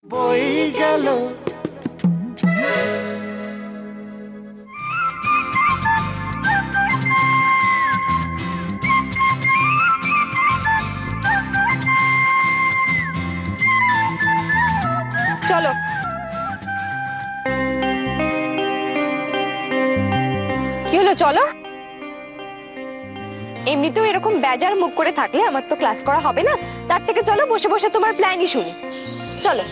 বই গেল চলো। কি হলো, চলো। এমনিতেও এরকম বেজার মুখ করে থাকলে আমার তো ক্লাস করা হবে না, তার থেকে চলো বসে বসে তোমার প্ল্যানই শুনি। চলো।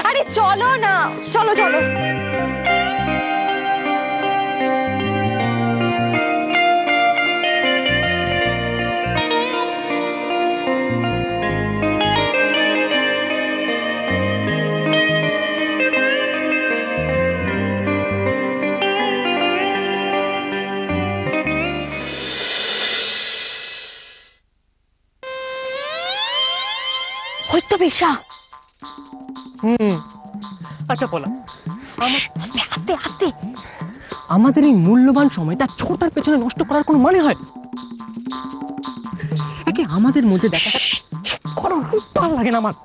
আরে চলো না, চলো চলো। হয়তো বেশা। আচ্ছা বলা, হাতে হাতে আমাদের এই মূল্যবান সময়টা ছোটার পেছনে নষ্ট করার কোনো মানে হয়? একে আমাদের মধ্যে দেখা করো, ভালো লাগে না আমার।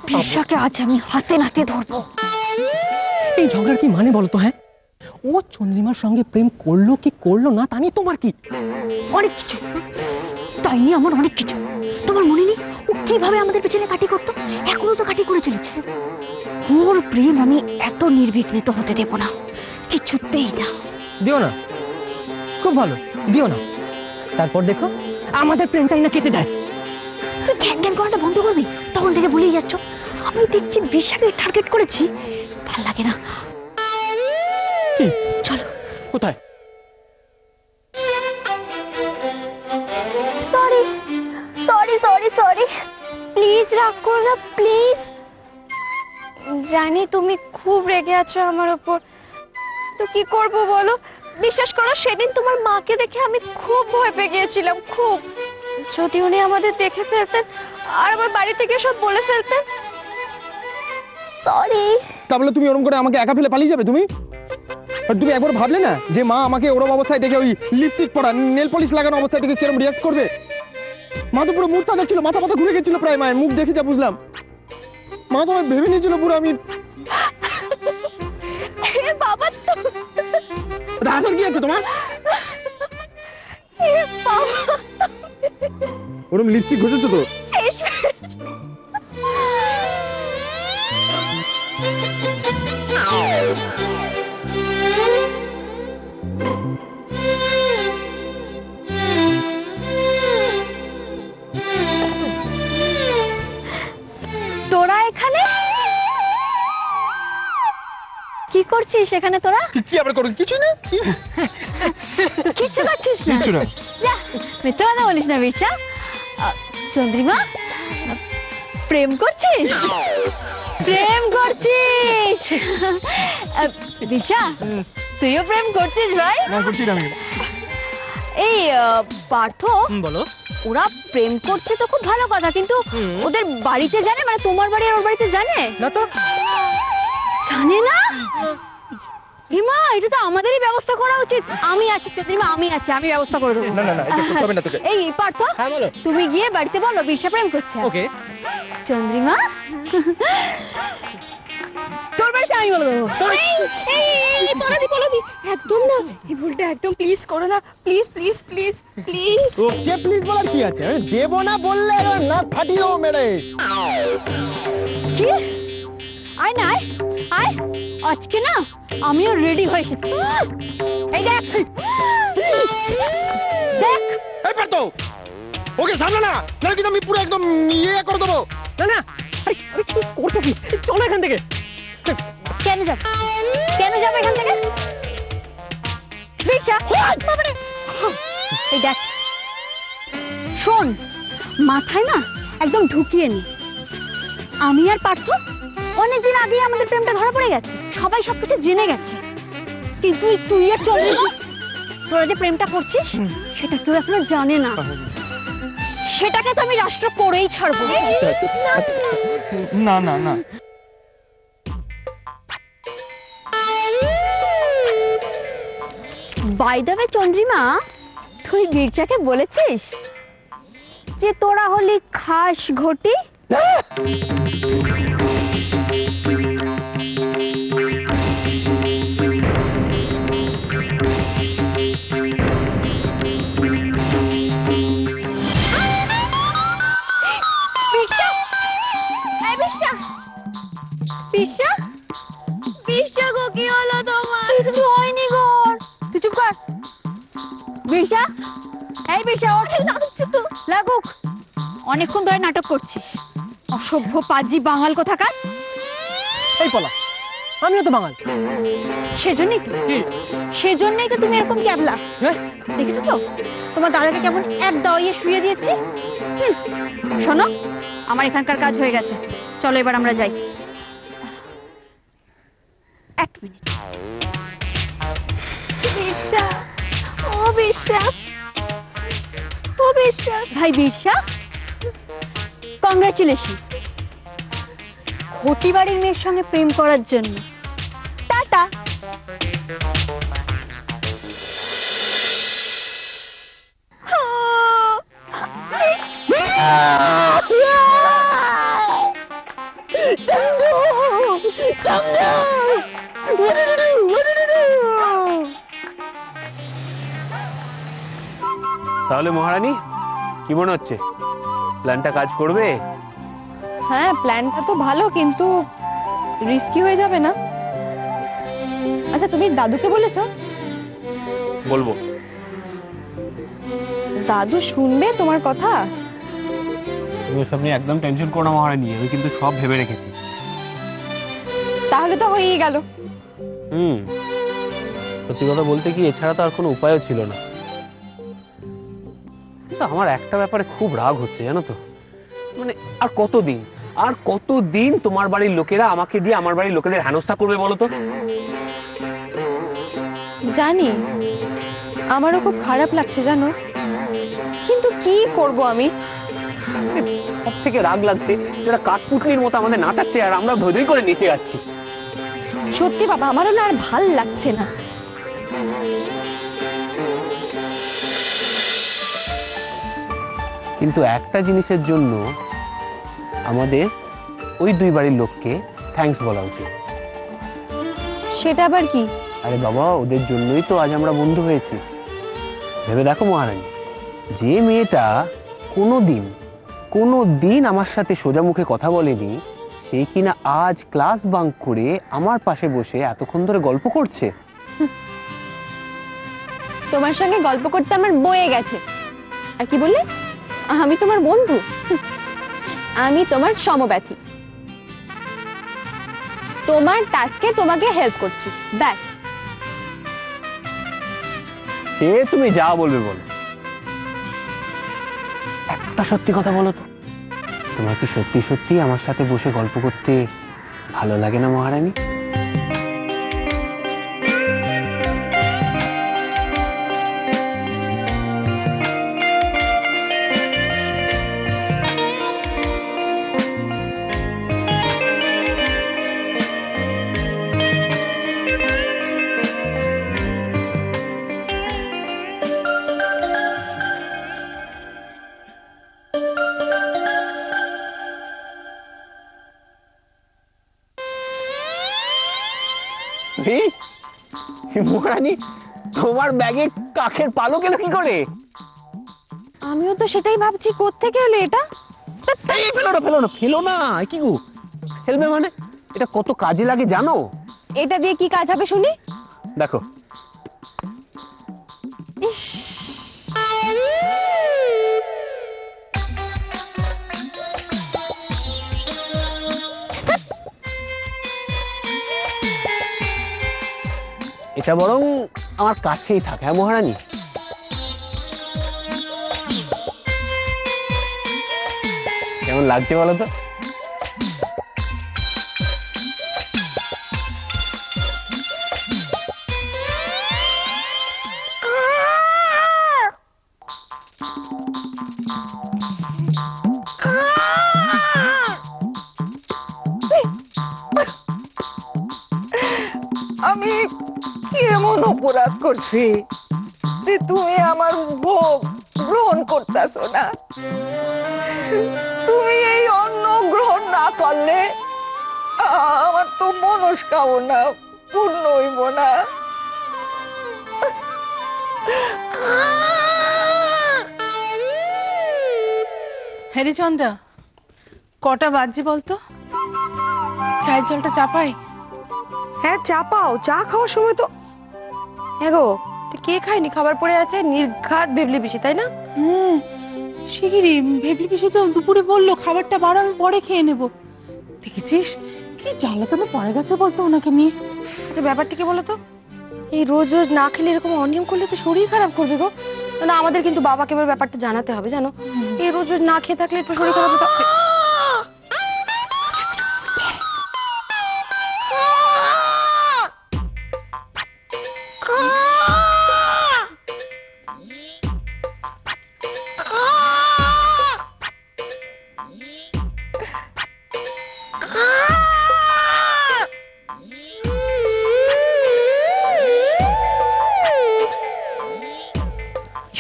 বেশাকে আজ আমি হাতে নাতে ধরবো। এই ঝগড়ার কি মানে বলো তো? হ্যাঁ, ও চন্দ্রিমার সঙ্গে প্রেম করলো কি করলো না তা নিয়ে তোমার কি? অনেক কিছু, তাই নিয়ে আমার অনেক কিছু। তোমার মনে নেই ও কিভাবে আমাদের পেছনে কাটি করতো? এখনো তো কাটি করে চলেছে। ওর প্রেম আমি এত নির্বিঘ্নিত হতে দেব না, কিছুতেই না। দিও না, খুব ভালো, দিও না। তারপর দেখো আমাদের প্রেমটাই না কেটে যায়। তুই জ্ঞান জ্ঞান করাটা বন্ধ করবি? তখন থেকে ভুলেই যাচ্ছ। আমি দেখছি বিশাকে টার্গেট করেছি, ভাল লাগে না। কি? চলো। কোথায়? Sorry sorry sorry sorry, please রাগ করো না, প্লিজ। জানি তুমি খুব রেগে আছো আমার উপর, তো কি করব বলো? বিশ্বাস করো, সেদিন তোমার মাকে দেখে আমি খুব ভয় পেয়ে গিয়েছিলাম, খুব। যদি উনি আমাদের দেখে ফেলতেন আর আমার বাড়ি থেকে সব বলে ফেলতেন। সরি। তাহলে তুমি ওরকম করে আমাকে একা ফেলে পালিয়ে যাবে? তুমি তুমি একবার ভাবলে না যে মা আমাকে ওরম অবস্থায় দেখে, ওই লিপস্টিক পরা, নেল পলিশ লাগানো অবস্থায় দেখে কিরকম রিয়াক্ট করবে? মা তো পুরো মুখ তাজা ছিল, মাথা মাথা ঘুরে গেছিল প্রায়। মায়ের মুখ দেখে যা বুঝলাম, মা তো ভেবে নিয়েছিল পুরো আমি। বাবা তো হাসার কি আছে তোমার? ওরম লিপস্টিক ঘষেছো তো? তোরা এখানে কি করছিস? এখানে তোরা কি আবার করো? কিছু না, কিছু করছিস না? কিছু না। যা, মিথ্যা কথা বলিস না বিশা। চন্দ্রিমা, প্রেম করছিস? প্রেম করছিস? বিশা, তুইও প্রেম করছিস ভাই? না, করছি না আমি। এই পার্থ, বলো। ওরা প্রেম করছে তো খুব ভালো কথা, কিন্তু ওদের বাড়িতে জানে? মানে তোমার বাড়ি আর ওর বাড়িতে জানে না তো। জানে না? হিমা, এটা তো আমাদেরই ব্যবস্থা করা উচিত। আমি আছি চন্দ্রিমা, আমি আছি, আমি ব্যবস্থা করে দেবো। না না না, এটা করতে হবে না তোকে। এই পার্থ, হ্যাঁ বলো। তুমি গিয়ে বাড়িতে বলো বিশ্বা প্রেম করছে। ওকে। চন্দ্রিমা, তোর বাড়িতে আমি বলে দেবো। পলাদি একদম না, এই ভুলটা একদম প্লিজ করো না, please please please please. Okay please বলার কি আছে? আমি দেবো না বললে না ফাটিয়ে দেবো মেরে। কি? আয় না, আয় আয়, আজকে না আমিও রেডি হয়ে এসেছি। এই দেখ দেখ। এই পারতো, ওকে সামনে না, না কিন্তু আমি পুরো একদম ইয়ে করে দেবো। না না, আরে কি করছো কি? চলো এখান থেকে। কেন যাবে? কেন যাবে এখান থেকে? বিশা, বাবারে। এই দেখ, শোন, মাথায় না একদম ঢুকিয়ে নি। আমি আর পার্থ অনেকদিন আগেই আমাদের প্রেমটা ধরা পড়ে গেছে, সবাই সবকিছু জেনে গেছে। কিন্তু তুই আর চন্দ্রিমা, তোরা যে প্রেমটা করছিস সেটা কেউ এখনো জানে না। সেটাকে তো আমি রাষ্ট্র করেই ছাড়বো। না না না, বাই দ্য ওয়ে চন্দ্রিমা, তুই গির্জাকে বলেছিস যে তোরা হলি খাস ঘটি? অনেকক্ষণ ধরে নাটক করছিস, অসভ্য পাজি বাঙাল কোথাকার। এই পলা, আমিও তো বাঙাল। সেজন্যই তো তুমি এরকম ক্যাবলা। দেখেছো তো তোমার দাদাকে কেমন এক দাওয়াইয়ে শুয়ে দিয়েছি। শোনো, আমার এখানকার কাজ হয়ে গেছে, চলো এবার আমরা যাই। এক মিনিট। ভাই বিরসা, কংগ্রাচুলেশন ঘটি বাড়ির মেয়ের সঙ্গে প্রেম করার জন্য। টাটা। তাহলে মহারানী, কি মনে হচ্ছে, প্ল্যানটা কাজ করবে? হ্যাঁ, প্ল্যানটা তো ভালো, কিন্তু রিস্কি হয়ে যাবে না? আচ্ছা, তুমি দাদুকে বলেছো? বলবো। দাদু শুনবে তোমার কথা? তুমি ওসব নিয়ে একদম টেনশন করো না মহারানী, আমি কিন্তু সব ভেবে রেখেছি। তাহলে তো হয়েই গেল। সত্যি কথা বলতে কি, এছাড়া তো আর কোনো উপায়ও ছিল না। আমার একটা ব্যাপারে খুব রাগ হচ্ছে, জানো তো, মানে আর কতদিন তোমার বাড়ির লোকেরা আমাকে দিয়ে আমার বাড়ির লোকেদের হেনস্থা করবে বলো তো? জানি, আমারও খুব খারাপ লাগছে জানো, কিন্তু কি করব আমি? সব থেকে রাগ লাগছে যারা কাঠপুতলির মতো আমাদের নাচাচ্ছে আর আমরা ধৈর্য করে নিতে যাচ্ছি। সত্যি বাবা, আমারও না আর ভাল লাগছে না। কিন্তু একটা জিনিসের জন্য আমাদের ওই দুই বাড়ির লোককে থ্যাঙ্কস বলা উচিত। সেটা আবার কি? আরে বাবা, ওদের জন্যই তো আজ আমরা বন্ধু হয়েছি। ভেবে দেখো মহারানী, যে মেয়েটা কোনোদিন আমার সাথে সোজা মুখে কথা বলেনি, সেই কিনা আজ ক্লাস বাঙ্ক করে আমার পাশে বসে এতক্ষণ ধরে গল্প করছে। তোমার সঙ্গে গল্প করতে আমার বয়ে গেছে। আর কি বললে? আমি তোমার বন্ধু? আমি তোমার সমব্যথী। তোমার টাস্কে তোমাকে হেল্প করছি, ব্যাস। সে তুমি যা বলবে বলো। একটা সত্যি কথা বলো তো, তোমার কি সত্যি সত্যি আমার সাথে বসে গল্প করতে ভালো লাগে না মহারানী? মহারানী, তোমার ব্যাগে কাকের পালক এলো কি করে? আমিও তো সেটাই ভাবছি, কোত্থেকে এলো এটা? ফেলো না, কি গো ফেলবে মানে? এটা কত কাজে লাগে জানো? এটা দিয়ে কি কাজ হবে শুনি? দেখো। এটা বরং আমার কাছেই থাকে। হ্যাঁ মহারানী, কেমন লাগছে বলো তো? আমি কেমন অপরাধ করছি যে তুমি আমার ভোগ গ্রহণ করতেছো না? তুমি এই অন্ন না করলে আমার তো মনস্কামনা পূর্ণ হইব না। হ্যাঁ চন্দ্রা, কটা বাজছে বলতো? চায়ের জলটা চাপাই? হ্যাঁ চাপাও, চা খাওয়ার সময় তো। হ্যাঁ গো, কে খায়নি? খাবার পড়ে আছে, নির্ঘাত ভেবলি পিসি, তাই না? শিগিরি ভেবলি পিসি তো দুপুরে বললো খাবারটা বাড়ানোর পরে খেয়ে নেবো। দেখেছিস কি জ্বালাতনে পড়ে গেছে বলতো ওনাকে নিয়ে। আচ্ছা ব্যাপারটা কি বলতো, এই রোজ রোজ না খেলে এরকম অনিয়ম করলে তো শরীর খারাপ করবে গো। না আমাদের কিন্তু বাবাকে এবার ব্যাপারটা জানাতে হবে, জানো? এই রোজ রোজ না খেয়ে থাকলে একটু শরীর খারাপ হতো।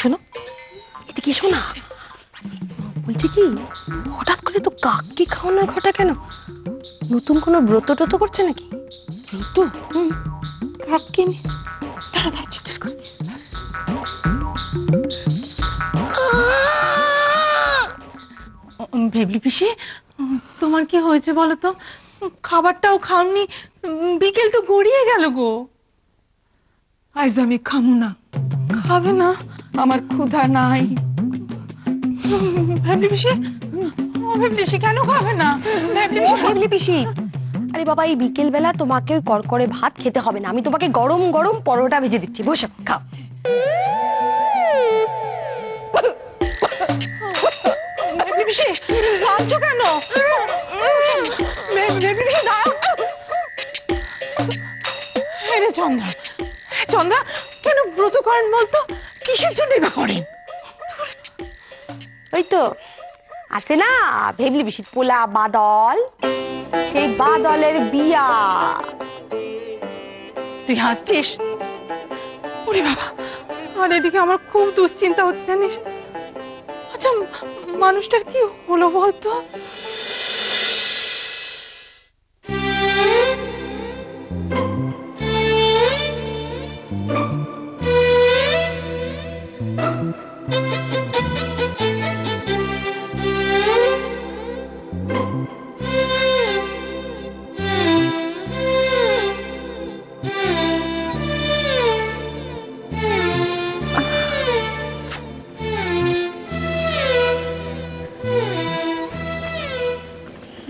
শোনো, এদিকে শোনা, বলছি কি হঠাৎ করে তো কাককে খাওয়ানোর ঘটা কেন? নতুন কোনো ব্রত টত করছে নাকি? ব্রত? কাককে দাঁড়া দাঁড়া জিজ্ঞেস কর। ভেবলি পিসি, তোমার কি হয়েছে বলো তো? খাবারটাও খাওনি, বিকেল তো গড়িয়ে গেল গো। আজ আমি খামু না। খাবে না? আমার ক্ষুধা নাই। ভেবলি পিসি, ও ভেবলি পিসি কেন খাবে না? ভেবলি পিসি, আরে বাবা এই বিকেল বেলা তোমাকে ওই করকরে ভাত খেতে হবে না, আমি তোমাকে গরম গরম পরোটা ভেজে দিচ্ছি, বসো খাও। ভেবলি পিসি কাঁদছো কেন? ভেবলি পিসি দাঁড়াও। রে চন্দ্রা, চন্দ্রা কেন ব্রত করেন বলতো? কিসের জন্য বা করেন? ওই তো আছে না ভেবলি পিসির পোলা বাদল, সেই বাদলের বিয়া। তুই হাসছিস? ওরে বাবা, আর এদিকে আমার খুব দুশ্চিন্তা হচ্ছে জানিস। আচ্ছা মানুষটার কি হলো বলতো?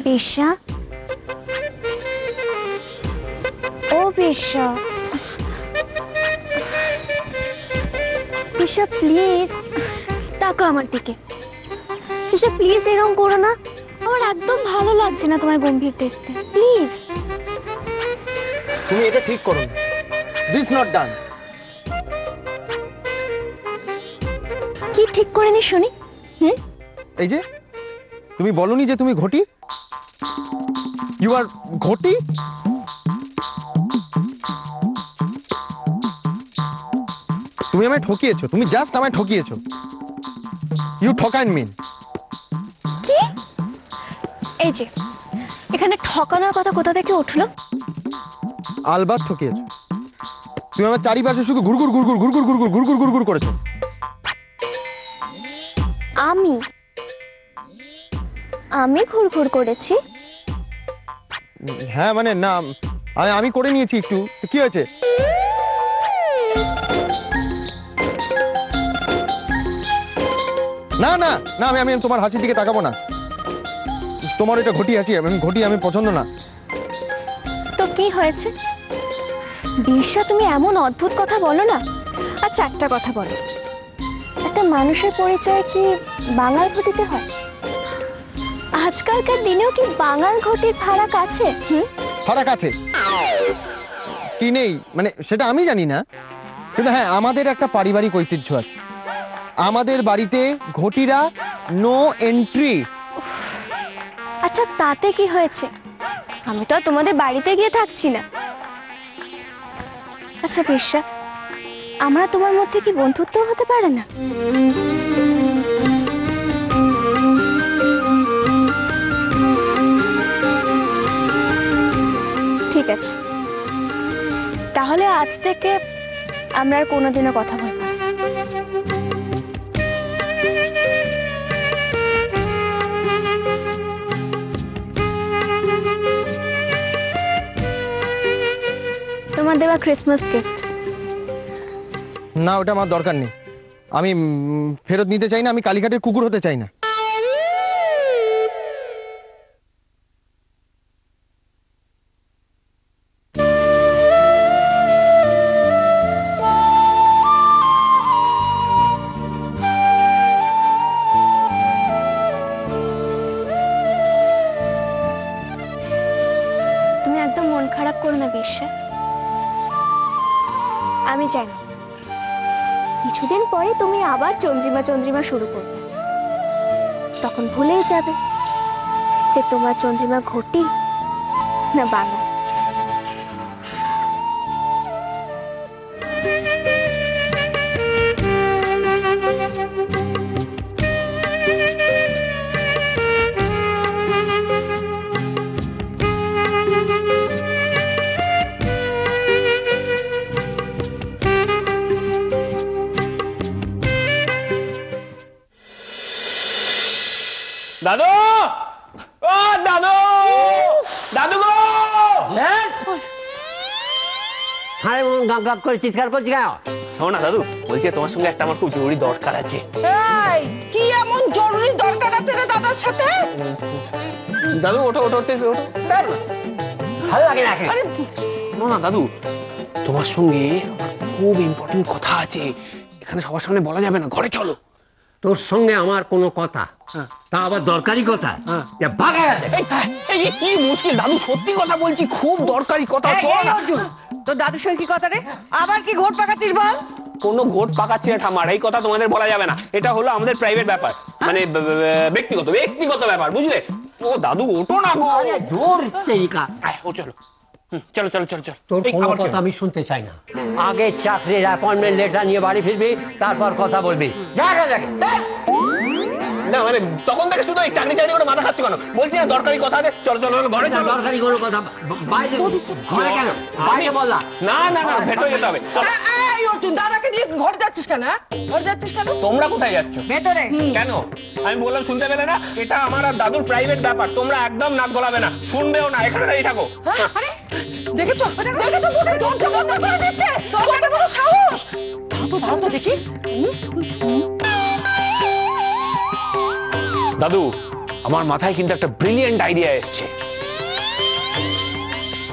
বেশ্যা, ও বেশ্যা, বেশ্যা প্লিজ তাকাও আমার দিকে। বেশ্যা প্লিজ এরকম করো না, আমার একদম ভালো লাগছে না তোমার গম্ভীর দেখতে, প্লিজ। তুমি এটা ঠিক করো, দিস নট ডান। কি ঠিক করে নি শুনি? এই যে তুমি বলনি যে তুমি ঘটি, ইউ আর ঘটি। তুমি আমায় ঠকিয়েছো, তুমি জাস্ট আমায় ঠকিয়েছো। ইউ ঠকান মিন। কি? এই যে এখানে ঠকানোর কথা কোথা থেকে উঠলো? আলবাত ঠকিয়েছো। তুমি আমার চারিপাশে শুধু ঘুরঘুর ঘুরঘুর ঘুরঘুর ঘুরঘুর ঘুরঘুর ঘুরঘুর করেছো। আমি ঘুরঘুর করেছি? হ্যাঁ মানে না, আমি করে নিয়েছি একটু। কি হয়েছে? না না না, আমি তোমার হাসির দিকে তাকাবো না। তোমার এটা ঘটি হাসি, ঘটি আমি পছন্দ না। তো কি হয়েছে? বেশ্যা তুমি এমন অদ্ভুত কথা বলো না। আচ্ছা একটা কথা বলো, একটা মানুষের পরিচয় কি বাঙাল ঘটিতে হয়? আজকালকার দিনেও কি বাঙাল ঘটির ফারাক আছে? ফারাক আছে কি নেই মানে সেটা আমি জানি না, কিন্তু হ্যাঁ আমাদের একটা পারিবারিক ঐতিহ্য আছে। আমাদের বাড়িতে ঘটিরা নো এন্ট্রি। আচ্ছা তাতে কি হয়েছে? আমি তো আর তোমাদের বাড়িতে গিয়ে থাকছি না। আচ্ছা বেশ্যা, আমরা তোমার মধ্যে কি বন্ধুত্ব হতে পারে না? আজ থেকে আমরা আর কোনোদিনও কথা বলবো না। তোমার দেওয়া ক্রিসমাস গিফট। না, ওটা আমার দরকার নেই। আমি ফেরত নিতে চাই না। আমি কালীঘাটের কুকুর হতে চাই না। তুমি একদম মন খারাপ করো না বিশ্বা। আমি জানি কিছুদিন পরে তুমি আবার চন্দ্রিমা চন্দ্রিমা শুরু করবে। তখন ভুলেই যাবে যে তোমার চন্দ্রিমা ঘটি না বাংলা। দাদু, ও দাদু, দাদু গো! আরে মন গাক গাক করে চিৎকার করছি কেন? শোনো না দাদু, বলছি তোমার সঙ্গে একটা আমার খুব জরুরি দরকার আছে। এই কি এমন জরুরি দরকার আছে রে দাদার সাথে? দাদু ওঠো ওঠো ওঠো ওঠো। দাঁড়াও না। ভালো লাগে না আরে শোনো না দাদু, তোমার সঙ্গে আমার খুব ইম্পর্টেন্ট কথা আছে। এখানে সবার সামনে বলা যাবে না, ঘরে চলো। তোর সঙ্গে আমার কোনো কথা, তা আবার দরকারি কথা। ভাগা এই কি মুশকিল দাদু, সত্যি কথা বলছি, খুব দরকারি কথা। চলো না। তোর দাদুর সঙ্গে কি কথা রে? আবার কি ঘোট পাকাচ্ছিস বল? কোনো ঘোট পাকাচ্ছি না ঠাম্মার, এই কথা তোমাদের বলা যাবে না। এটা হলো আমাদের প্রাইভেট ব্যাপার, মানে ব্যক্তিগত ব্যক্তিগত ব্যাপার, বুঝলে? ও দাদু ওঠো না গো। জোর চেইকা। ও চলো। চলো চলো চলো চলো। তোর কোনো কথা আমি শুনতে চাই না। আগে চাকরির অ্যাপয়েন্টমেন্ট লেটার নিয়ে বাড়ি ফিরবি, তারপর কথা বলবি। না মানে তখন থেকে শুধু এই চাকরি চাকরি করে মাথা খাচ্ছি কেন? বলছি না দরকারি কথা আছে, চলো চলো ঘরে চলো। দরকারি কোনো কথা বাইরে ঘরে কেন? বাইরে বললা? না না না, ভেতরে যেতে হবে। এই অর্জুন, দাদাকে নিয়ে ঘরে যাচ্ছিস কেন? ঘরে যাচ্ছিস কেন? তোমরা কোথায় যাচ্ছ? ভেতরে। কেন? আমি বললাম শুনতে পেলে না? এটা আমার আর দাদুর প্রাইভেট ব্যাপার, তোমরা একদম নাক গলাবে না, শুনবেও না, এখানে দাঁড়িয়ে থাকো। আরে দেখেছো দেখেছো, বোধ হয় দরজা বন্ধ করে দিচ্ছে। কত বড় সাহস! দাঁড়াও তো দেখি। দাদু, আমার মাথায় কিন্তু একটা ব্রিলিয়েন্ট আইডিয়া এসছে।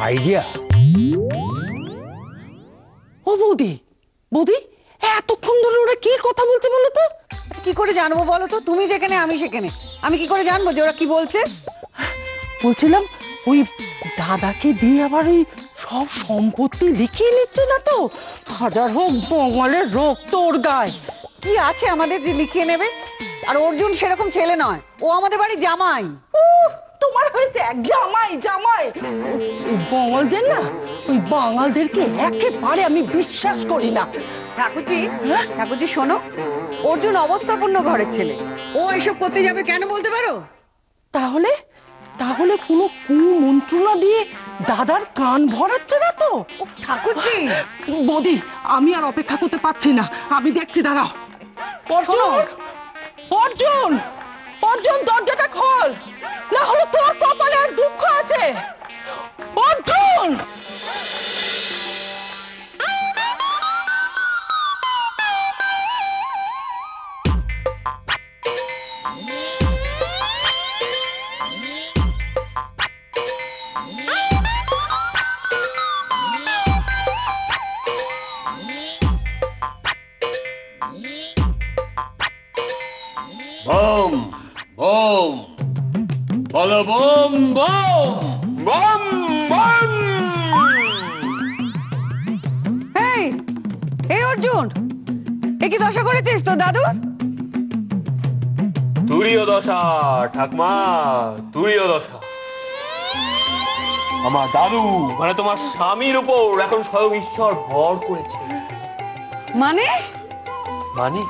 আইডিয়া? ও বৌদি, বৌদি এতক্ষণ ধরে ওরা কি কথা বলছে বলো তো? কি করে জানবো বলো তো? তুমি যেখানে আমি সেখানে, আমি কি করে জানবো যে ওরা কি বলছে? বলছিলাম ওই দাদাকে দিয়ে আবার ওই সব সম্পত্তি লিখিয়ে নিচ্ছে না তো? হাজার হোক বঙ্গালের রক্ত ওর গায়ে। কি আছে আমাদের যে লিখিয়ে নেবে? আর অর্জুন সেরকম ছেলে নয়, ও আমাদের বাড়ির জামাই। তোমার হয়েছে এক জামাই জামাই। বঙ্গালদের না, ওই বাঙালদেরকে একেবারে আমি বিশ্বাস করি না। ঠাকুরজি, ঠাকুরজি শোনো, অর্জুন অবস্থাপন্ন ঘরের ছেলে, ও এসব করতে যাবে কেন বলতে পারো? তাহলে তাহলে কোনো কুমন্ত্রণা দিয়ে দাদার কান ভরাচ্ছে না তো? ঠাকুরজি, বৌদি আমি আর অপেক্ষা করতে পারছি না, আমি দেখছি, দাঁড়াও। অর্জুন, অর্জুন, অর্জুন দরজাটা খোল, না হলে তোর কপালে আর দুঃখ আছে। অর্জুন! বোম বোম বলো, বোম বোম বম বম। এই অর্জুন, এ কি দশা করেছিস তো দাদু? তুরিও দশা ঠাকমা, তুরিও দশা। আমার দাদু মানে তোমার স্বামীর উপর এখন স্বয়ং ঈশ্বর ভর করেছে। মানে মানে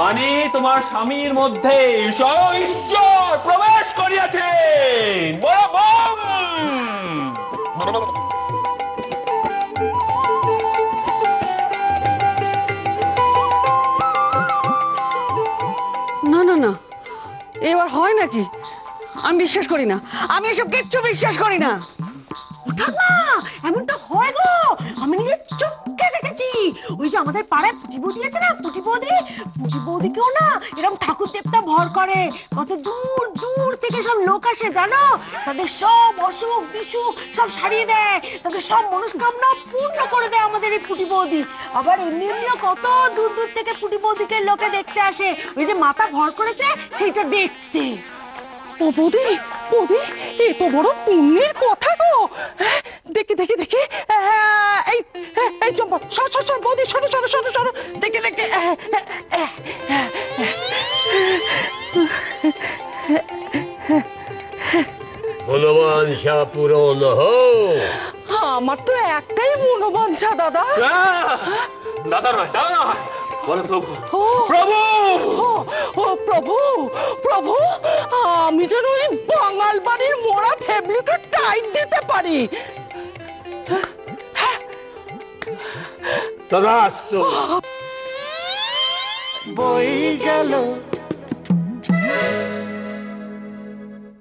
মানে তোমার স্বামীর মধ্যে স্বয়ং ঈশ্বর প্রবেশ করিয়াছে। বড় বম। আমি বিশ্বাস করি না, আমি এসব কিচ্ছু বিশ্বাস করি না। ঠাকুমা এমনটা হয় গো, আমি নিজের চোখে দেখেছি। ওই যে আমাদের পাড়ায় পুটি বৌদি আছে না, পুটি বৌদিকেও না এরকম ঠাকুর দেবতা ভর করে। কত দূর দূর থেকে সব লোক আসে জানো, তাদের সব অসুখ বিসুখ সব সারিয়ে দেয়, তাদের সব মনস্কামনা পূর্ণ করে দেয় আমাদের এই পুটি বৌদি। আবার এমনিও কত দূর দূর থেকে পুটি বৌদিকে লোকে দেখতে আসে, ওই যে মাথা ভর করেছে সেইটা দেখতে। ও বৌদি, বৌদি এ তো বড় পুণ্যের কথা গো। দেখি দেখি দেখি, এই এই চম্পা, সর সর সর বৌদি, সরো সরো সরো সরো, দেখি দেখি। মনোবাঞ্ছা পূরণ হোক। আমার তো একটাই মনোবাঞ্ছা দাদা। দাদা নয়, দাদা নয়, বলো প্রভু। প্রভু, ও প্রভু, প্রভু আমি যেন ওই বাঙাল বাড়ির মোড়া ফেবলিকে টাইট দিতে পারি। তথাস্তু। বই গেল